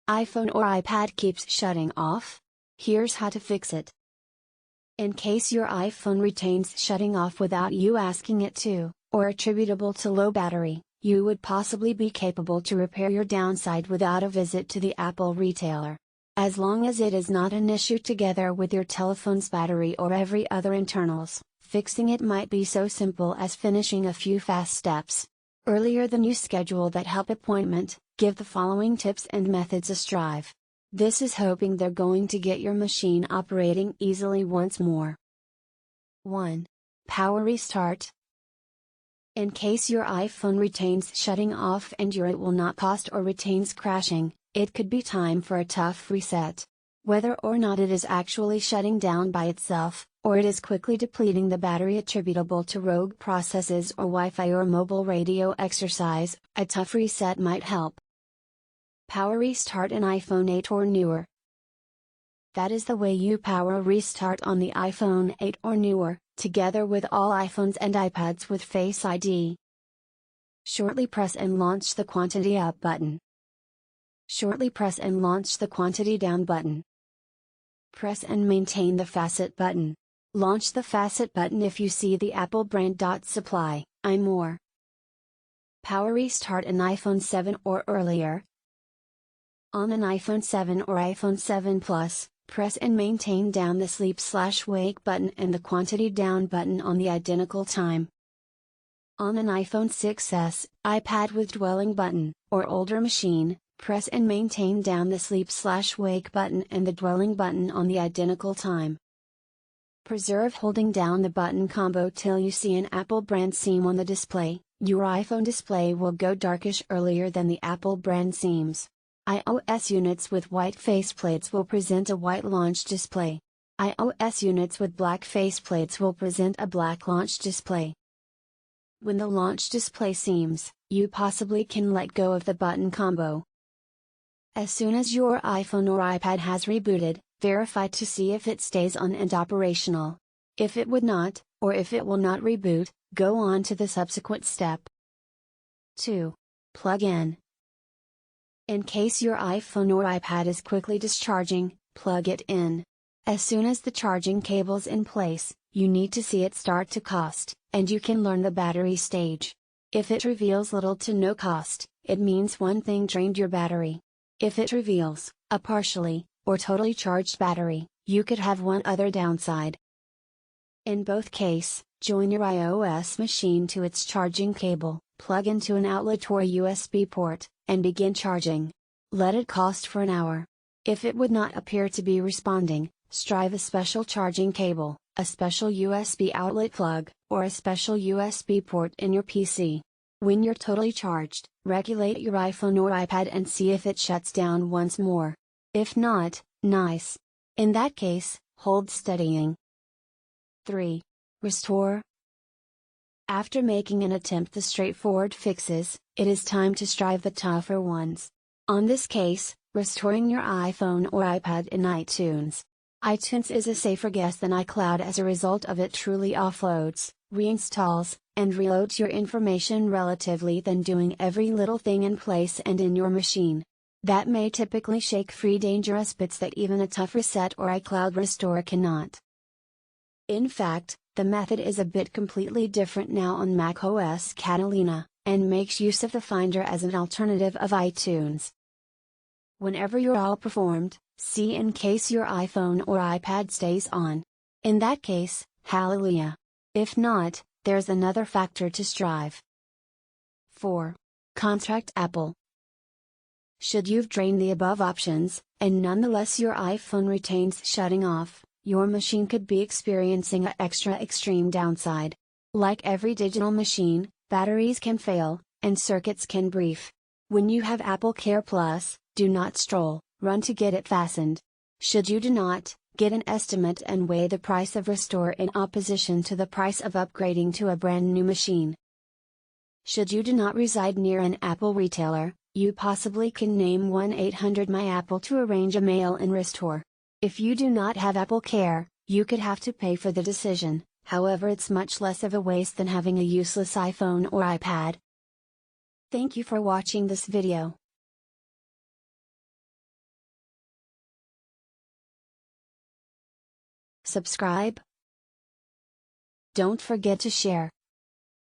iPhone or iPad keeps shutting off? Here's how to fix it. In case your iPhone retains shutting off without you asking it to, or attributable to low battery, you would possibly be capable to repair your downside without a visit to the Apple retailer. As long as it is not an issue together with your telephone's battery or every other internals, fixing it might be so simple as finishing a few fast steps. Earlier than you schedule that help appointment, give the following tips and methods a strive. This is hoping they're going to get your machine operating easily once more. 1. Power restart. In case your iPhone retains shutting off and it will not cost or retains crashing, it could be time for a tough reset. Whether or not it is actually shutting down by itself, or it is quickly depleting the battery attributable to rogue processes or Wi-Fi or mobile radio exercise, a tough reset might help. Power restart an iPhone 8 or newer. That is the way you power restart on the iPhone 8 or newer, together with all iPhones and iPads with Face ID. Shortly press and launch the quantity up button. Shortly press and launch the quantity down button. Press and maintain the facet button. Launch the facet button if you see the Apple brand. Supply, iMore. Power restart an iPhone 7 or earlier. On an iPhone 7 or iPhone 7 Plus, press and maintain down the sleep/wake button and the quantity down button on the identical time. On an iPhone 6s, iPad with dwelling button, or older machine, press and maintain down the sleep/wake button and the dwelling button on the identical time. Preserve holding down the button combo till you see an Apple brand seam on the display. Your iPhone display will go darkish earlier than the Apple brand seams. iOS units with white faceplates will present a white launch display. iOS units with black faceplates will present a black launch display. When the launch display seams, you possibly can let go of the button combo. As soon as your iPhone or iPad has rebooted, verify to see if it stays on and operational. If it would not, or if it will not reboot, go on to the subsequent step. 2. Plug in. In case your iPhone or iPad is quickly discharging, plug it in. As soon as the charging cable's in place, you need to see it start to cost, and you can learn the battery stage. If it reveals little to no cost, it means one thing drained your battery. If it reveals a partially, or totally charged battery, you could have one other downside. In both cases, join your iOS machine to its charging cable, plug into an outlet or a USB port, and begin charging. Let it cost for an hour. If it would not appear to be responding, strive a special charging cable, a special USB outlet plug, or a special USB port in your PC. When you're totally charged, regulate your iPhone or iPad and see if it shuts down once more. If not, nice. In that case, hold steadying. 3. Restore. After making an attempt the straightforward fixes, it is time to strive the tougher ones. On this case, restoring your iPhone or iPad in iTunes. iTunes is a safer guess than iCloud as a result of it truly offloads, reinstalls, and reloads your information relatively than doing every little thing in place and in your machine. That may typically shake free dangerous bits that even a tough reset or iCloud restore cannot. In fact, the method is a bit completely different now on macOS Catalina, and makes use of the Finder as an alternative of iTunes. Whenever you're all performed, see in case your iPhone or iPad stays on. In that case, hallelujah. If not, there's another factor to strive. 4. Contact Apple. Should you've drained the above options, and nonetheless your iPhone retains shutting off, your machine could be experiencing an extra extreme downside. Like every digital machine, batteries can fail, and circuits can brief. When you have Apple Care Plus, do not stroll, run to get it fastened. Should you do not, get an estimate and weigh the price of restore in opposition to the price of upgrading to a brand new machine. Should you do not reside near an Apple retailer, you possibly can name 1-800-MY-APPLE to arrange a mail-in restore. If you do not have Apple Care, you could have to pay for the decision, however it's much less of a waste than having a useless iPhone or iPad. Thank you for watching this video. Subscribe. Don't forget to share.